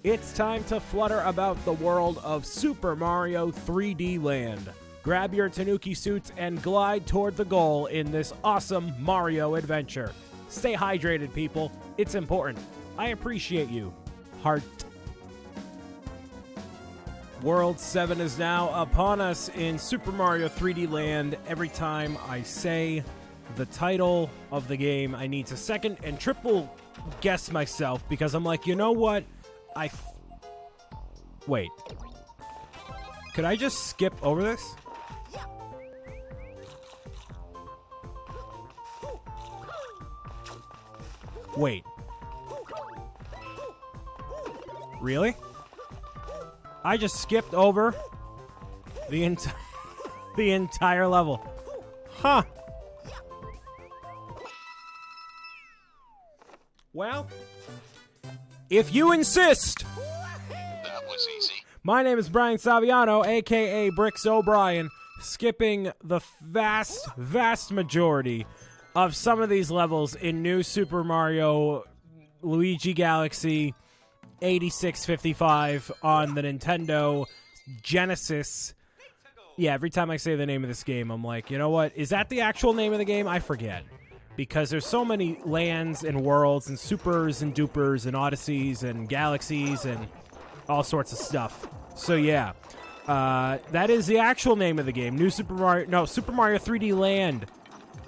It's time to flutter about the world of Super Mario 3D Land. Grab your Tanuki suits and glide toward the goal in this awesome Mario adventure. Stay hydrated, people. It's important. I appreciate you. Heart. World 7 is now upon us in Super Mario 3D Land. Every time I say the title of the game, I need to second and triple guess myself because I'm like, you know what? Wait. Could I just skip over this? Wait. Really? I just skipped over the entire level. Huh. Well, if you insist. That was easy. My name is Brian Saviano, a.k.a. BricksOBrian, skipping the vast majority of some of these levels in New Super Mario Luigi Galaxy 8655 on the Nintendo Genesis. Yeah, every time I say the name of this game, I'm like, you know what? Is that the actual name of the game? I forget. Because there's so many lands and worlds and supers and dupers and odysseys and galaxies and all sorts of stuff. So yeah, that is the actual name of the game. Super Mario 3D Land.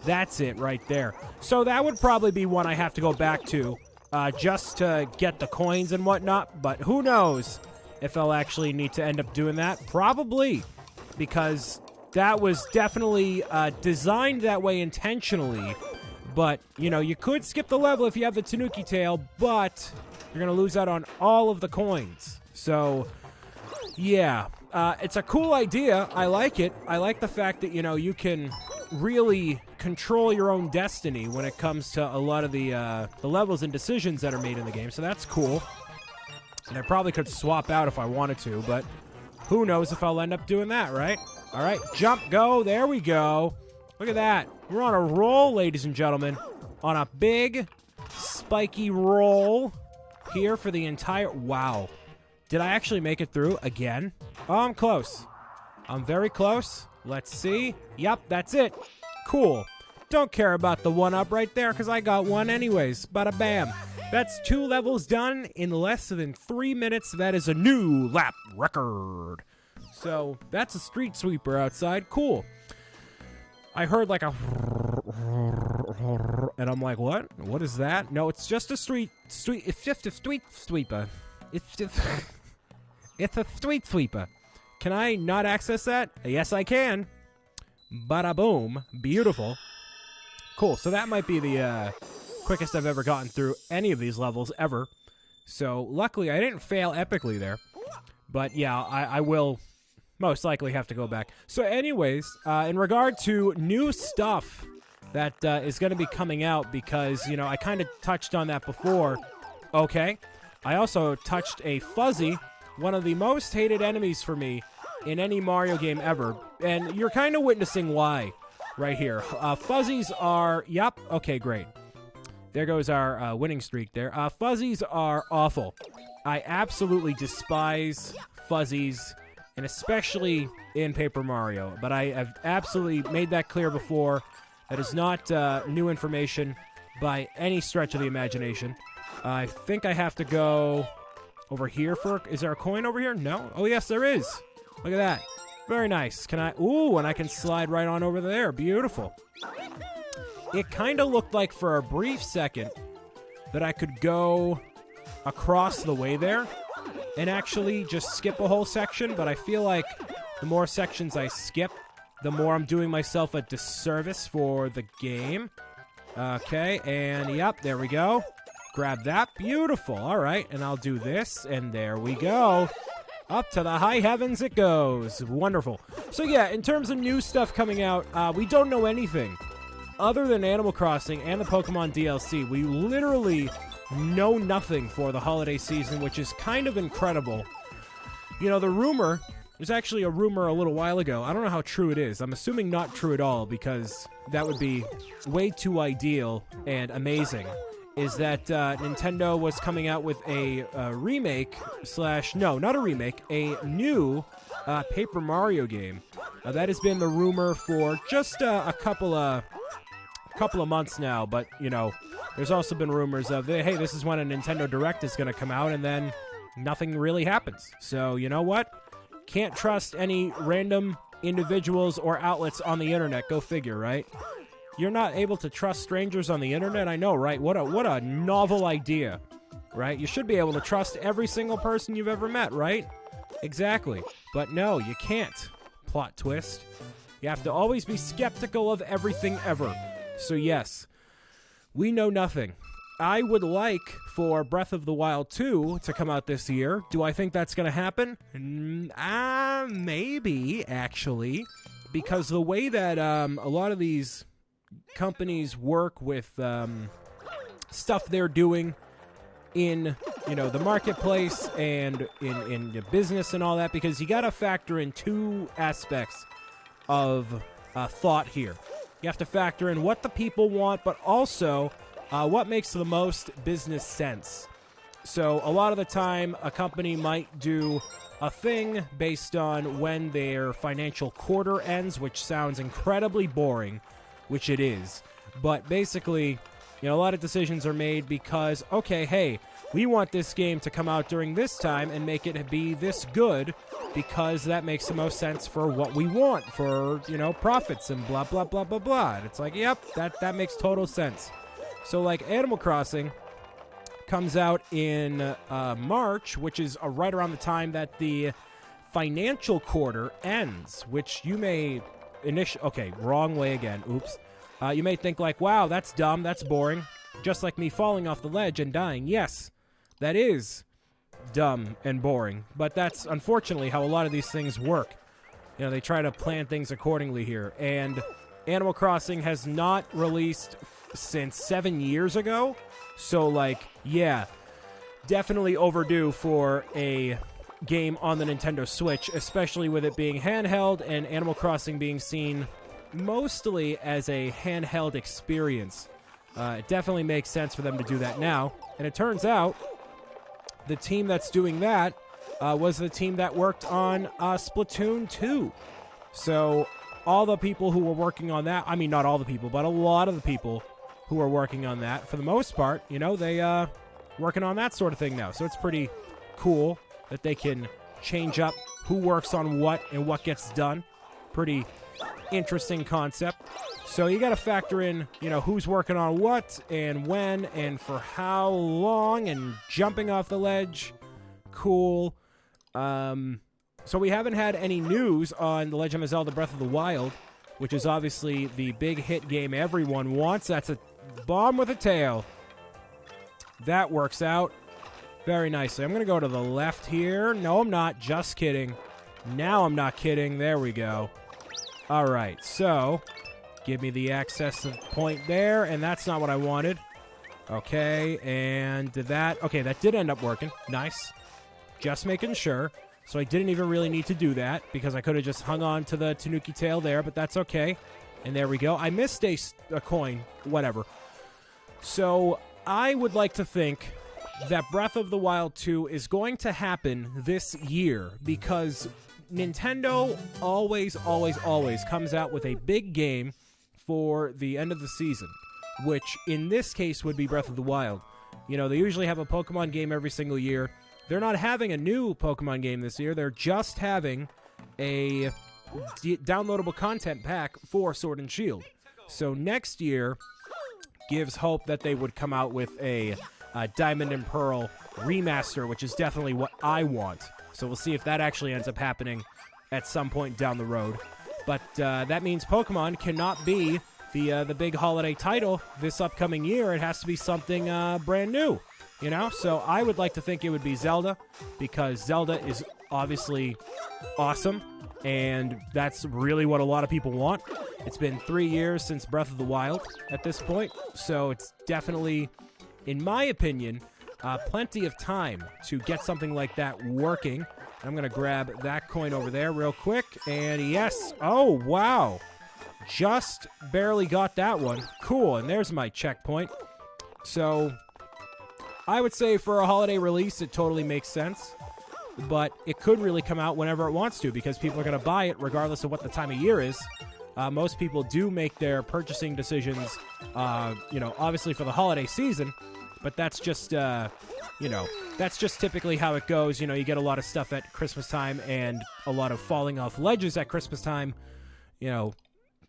That's it right there. So that would probably be one I have to go back to just to get the coins and whatnot. But who knows if I'll actually need to end up doing that. Probably, because that was definitely designed that way intentionally. But, you know, you could skip the level if you have the Tanuki tail, but you're going to lose out on all of the coins. So, yeah, it's a cool idea. I like it. I like the fact that, you know, you can really control your own destiny when it comes to a lot of the levels and decisions that are made in the game. So that's cool. And I probably could swap out if I wanted to, but who knows if I'll end up doing that, right? All right, jump, go. There we go. Look at that. We're on a roll, ladies and gentlemen. On a big, spiky roll here for the entire... Wow. Did I actually make it through again? Oh, I'm close. I'm very close. Let's see. Yep, that's it. Cool. Don't care about the one-up right there, because I got one anyways. Bada bam. That's 2 levels done in less than 3 minutes. That is a new lap record. So, that's a street sweeper outside. Cool. I heard like a... And I'm like, what? What is that? No, it's just a it's just a street sweeper. It's a street sweeper. Can I not access that? Yes, I can. Bada boom. Beautiful. Cool. So that might be the quickest I've ever gotten through any of these levels ever. So luckily I didn't fail epically there. But yeah, I will... most likely have to go back. So anyways, in regard to new stuff that is going to be coming out, because, you know, I kind of touched on that before. Okay. I also touched a Fuzzy, one of the most hated enemies for me in any Mario game ever. And you're kind of witnessing why right here. Fuzzies are... Yep. Okay, great. There goes our winning streak there. Fuzzies are awful. I absolutely despise Fuzzies, and especially in Paper Mario. But I have absolutely made that clear before. That is not new information by any stretch of the imagination. I think I have to go over here for... Is there a coin over here? No? Oh, yes, there is. Look at that. Very nice. Can I... Ooh, and I can slide right on over there. Beautiful. It kind of looked like for a brief second that I could go across the way there and actually just skip a whole section, but I feel like the more sections I skip, the more I'm doing myself a disservice for the game. Okay, and yep, there we go. Grab that. Beautiful. All right, and I'll do this, and there we go. Up to the high heavens it goes. Wonderful. So yeah, in terms of new stuff coming out, we don't know anything other than Animal Crossing and the Pokemon DLC. We literally know nothing for the holiday season, which is kind of incredible. You know, the rumor, there's actually a rumor a little while ago. I don't know how true it is. I'm assuming not true at all, because that would be way too ideal and amazing is that Nintendo was coming out with a remake / no, not a remake, a new Paper Mario game. That has been the rumor for just a couple of months now, but, you know, there's also been rumors of, hey, this is when a Nintendo Direct is going to come out, and then nothing really happens. So, you know what? Can't trust any random individuals or outlets on the internet. Go figure, right? You're not able to trust strangers on the internet? I know, right? What a novel idea, right? You should be able to trust every single person you've ever met, right? Exactly. But no, you can't. Plot twist. You have to always be skeptical of everything ever. So yes, we know nothing. I would like for Breath of the Wild 2 to come out this year. Do I think that's going to happen? Maybe, actually. Because the way that a lot of these companies work with stuff they're doing in, you know, the marketplace and in the business and all that, because you got to factor in two aspects of thought here. You have to factor in what the people want, but also what makes the most business sense. So a lot of the time, a company might do a thing based on when their financial quarter ends, which sounds incredibly boring, which it is. But basically, you know, a lot of decisions are made because, okay, hey, we want this game to come out during this time and make it be this good because that makes the most sense for what we want for, you know, profits and blah, blah, blah, blah, blah. And it's like, yep, that makes total sense. So, like, Animal Crossing comes out in March, which is right around the time that the financial quarter ends, which you may okay, wrong way again. Oops. You may think like, wow, that's dumb, that's boring. Just like me falling off the ledge and dying. Yes, that is dumb and boring. But that's unfortunately how a lot of these things work. You know, they try to plan things accordingly here. And Animal Crossing has not released since 7 years ago. So, like, yeah, definitely overdue for a game on the Nintendo Switch, especially with it being handheld and Animal Crossing being seen mostly as a handheld experience. It definitely makes sense for them to do that now. And it turns out the team that's doing that was the team that worked on Splatoon 2. So all the people who were working on that, I mean, not all the people, but a lot of the people who are working on that, for the most part, you know, they working on that sort of thing now. So it's pretty cool that they can change up who works on what and what gets done. Pretty interesting concept. So you got to factor in, you know, who's working on what and when and for how long and jumping off the ledge. Cool. So we haven't had any news on The Legend of Zelda Breath of the Wild, which is obviously the big hit game everyone wants. That's a bomb with a tail. That works out very nicely. I'm going to go to the left here. No, I'm not. Just kidding. Now I'm not kidding. There we go. All right, so give me the access point there, and that's not what I wanted. Okay, and did that... Okay, that did end up working. Nice. Just making sure. So I didn't even really need to do that, because I could have just hung on to the Tanuki tail there, but that's okay. And there we go. I missed a coin. Whatever. So I would like to think that Breath of the Wild 2 is going to happen this year, because Nintendo always comes out with a big game for the end of the season, which in this case would be Breath of the Wild. You know, they usually have a Pokemon game every single year. They're not having a new Pokemon game this year. They're just having a downloadable content pack for Sword and Shield. So next year gives hope that they would come out with a Diamond and Pearl remaster, which is definitely what I want. So we'll see if that actually ends up happening at some point down the road. But that means Pokemon cannot be the big holiday title this upcoming year. It has to be something brand new, you know? So I would like to think it would be Zelda, because Zelda is obviously awesome, and that's really what a lot of people want. It's been 3 years since Breath of the Wild at this point, so it's definitely, in my opinion, plenty of time to get something like that working. I'm going to grab that coin over there real quick. And yes. Oh, wow. Just barely got that one. Cool. And there's my checkpoint. So I would say for a holiday release, it totally makes sense. But it could really come out whenever it wants to because people are going to buy it regardless of what the time of year is. Most people do make their purchasing decisions, obviously for the holiday season. But that's just, that's just typically how it goes. You know, you get a lot of stuff at Christmas time and a lot of falling off ledges at Christmas time. You know,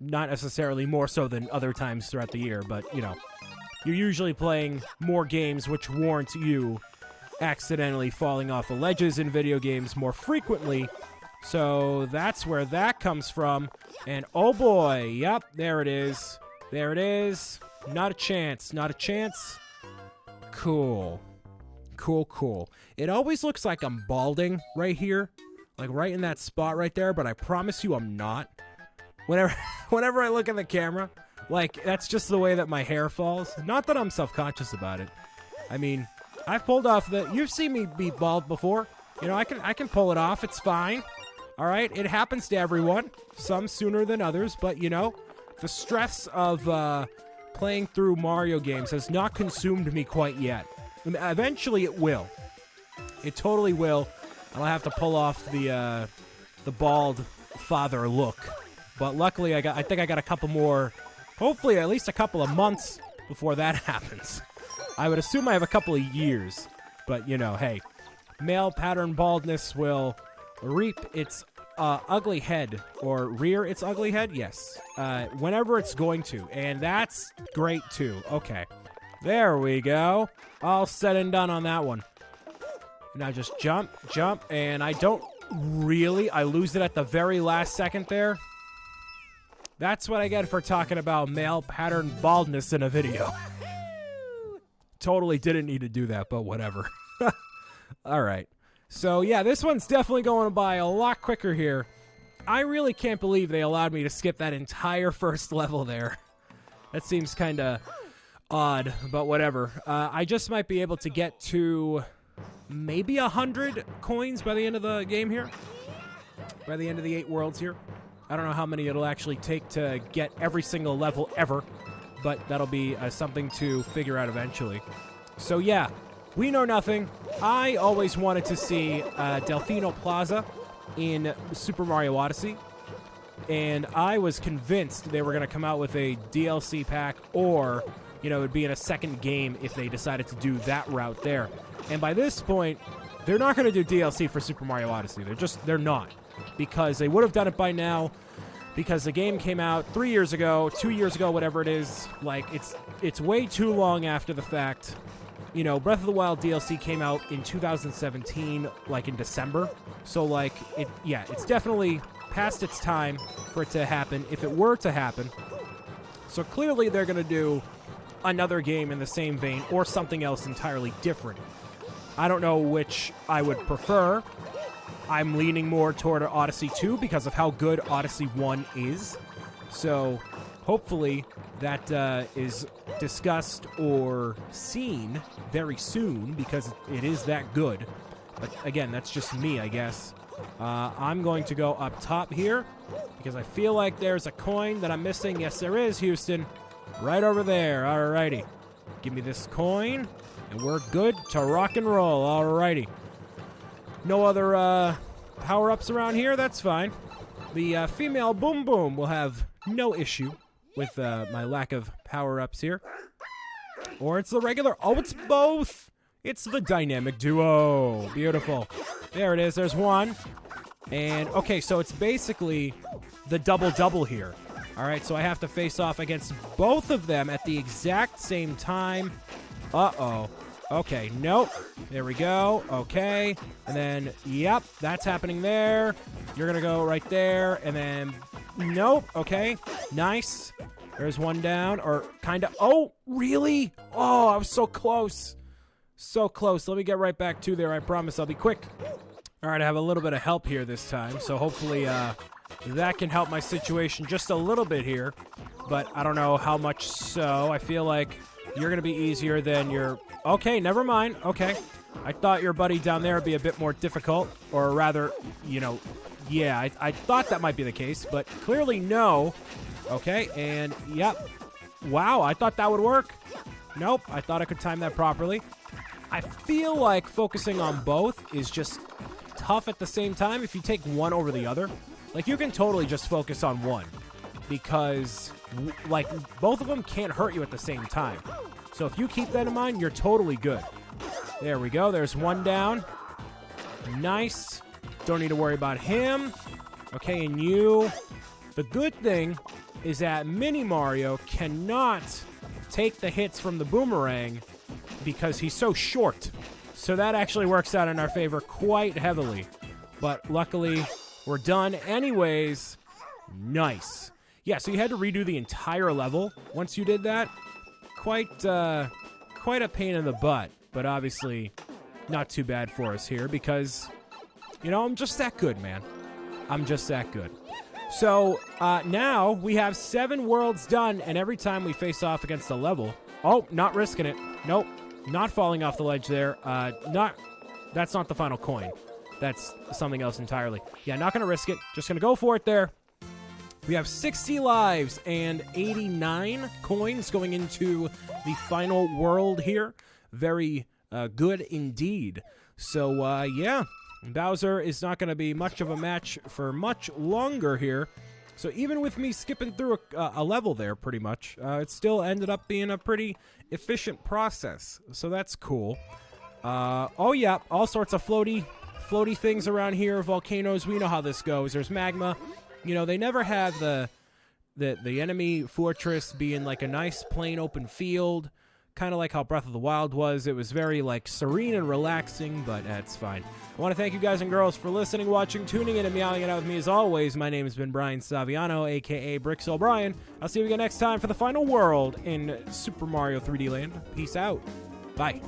not necessarily more so than other times throughout the year. But, you're usually playing more games which warrant you accidentally falling off of ledges in video games more frequently. So that's where that comes from. And oh boy, yep, there it is. There it is. Not a chance. Not a chance. Cool. Cool. It always looks like I'm balding right here. Like right in that spot right there, but I promise you I'm not. Whenever I look at the camera, like that's just the way that my hair falls. Not that I'm self-conscious about it. I mean, I've pulled off you've seen me be bald before. You know, I can pull it off. It's fine. All right. It happens to everyone. Some sooner than others. But, the stress of playing through Mario games has not consumed me quite yet. Eventually it will. It totally will. I'll have to pull off the bald father look. But luckily I think I got a couple more, hopefully at least a couple of months before that happens. I would assume I have a couple of years, but, hey, male pattern baldness will reap its ugly head, or rear its ugly head, yes, whenever it's going to, and that's great, too. Okay, there we go. All said and done on that one. Now just jump, and I lose it at the very last second there. That's what I get for talking about male pattern baldness in a video. Totally didn't need to do that, but whatever. All right. So, yeah, this one's definitely going by a lot quicker here. I really can't believe they allowed me to skip that entire first level there. That seems kind of odd, but whatever. I just might be able to get to maybe 100 coins by the end of the game here. By the end of the 8 worlds here. I don't know how many it'll actually take to get every single level ever. But that'll be something to figure out eventually. So yeah, we know nothing. I always wanted to see Delfino Plaza in Super Mario Odyssey. And I was convinced they were going to come out with a DLC pack or, it would be in a second game if they decided to do that route there. And by this point, they're not going to do DLC for Super Mario Odyssey. They're not. Because they would have done it by now. Because the game came out 3 years ago, 2 years ago, whatever it is. Like, it's way too long after the fact. Breath of the Wild DLC came out in 2017, like in December. So, like, it's definitely past its time for it to happen, if it were to happen. So clearly they're going to do another game in the same vein or something else entirely different. I don't know which I would prefer. I'm leaning more toward Odyssey 2 because of how good Odyssey 1 is. So hopefully that is discussed or seen very soon because it is that good. But again, that's just me, I guess. I'm going to go up top here because I feel like there's a coin that I'm missing. Yes, there is, Houston. Right over there. Alrighty. Give me this coin, and we're good to rock and roll. Alrighty. No other power-ups around here? That's fine. The female Boom Boom will have no issue with my lack of power-ups here. Or it's the regular... Oh, it's both! It's the dynamic duo. Beautiful. There it is. There's one. And, okay, so it's basically the double-double here. All right, so I have to face off against both of them at the exact same time. Uh-oh. Okay, nope. There we go. Okay. And then, yep, that's happening there. You're going to go right there. And then, nope. Okay. Nice. There's one down. Or kind of. Oh, really? Oh, I was so close. So close. Let me get right back to there. I promise I'll be quick. All right, I have a little bit of help here this time. So hopefully that can help my situation just a little bit here. But I don't know how much so. I feel like you're going to be easier than your... Okay, never mind. Okay. I thought your buddy down there would be a bit more difficult. Or rather, you know, yeah, I thought that might be the case. But clearly no. Okay, and yep. Wow, I thought that would work. Nope, I thought I could time that properly. I feel like focusing on both is just tough at the same time if you take one over the other. Like, you can totally just focus on one because, like, both of them can't hurt you at the same time. So if you keep that in mind, you're totally good. There we go. There's one down. Nice. Don't need to worry about him. Okay, and you. The good thing is that Mini Mario cannot take the hits from the boomerang because he's so short. So that actually works out in our favor quite heavily. But luckily, we're done anyways. Nice. Yeah, so you had to redo the entire level once you did that. Quite a pain in the butt, but obviously not too bad for us here because, you know, I'm just that good, man. I'm just that good. So now we have 7 worlds done, and every time we face off against a level... Oh, not risking it. Nope. Not falling off the ledge there. That's not the final coin. That's something else entirely. Yeah, not going to risk it. Just going to go for it there. We have 60 lives and 89 coins going into the final world here. Very good indeed. So, yeah, Bowser is not going to be much of a match for much longer here. So even with me skipping through a level there pretty much, it still ended up being a pretty efficient process. So that's cool. Oh, yeah, all sorts of floaty things around here, volcanoes. We know how this goes. There's magma. You know, they never have the enemy fortress being like a nice plain open field, kind of like how Breath of the Wild was. It was very like serene and relaxing, but it's fine. I want to thank you guys and girls for listening, watching, tuning in, and meowing it out with me as always. My name has been Brian Saviano, aka BricksOBrian. I'll see you again next time for the final world in Super Mario 3D Land. Peace out. Bye.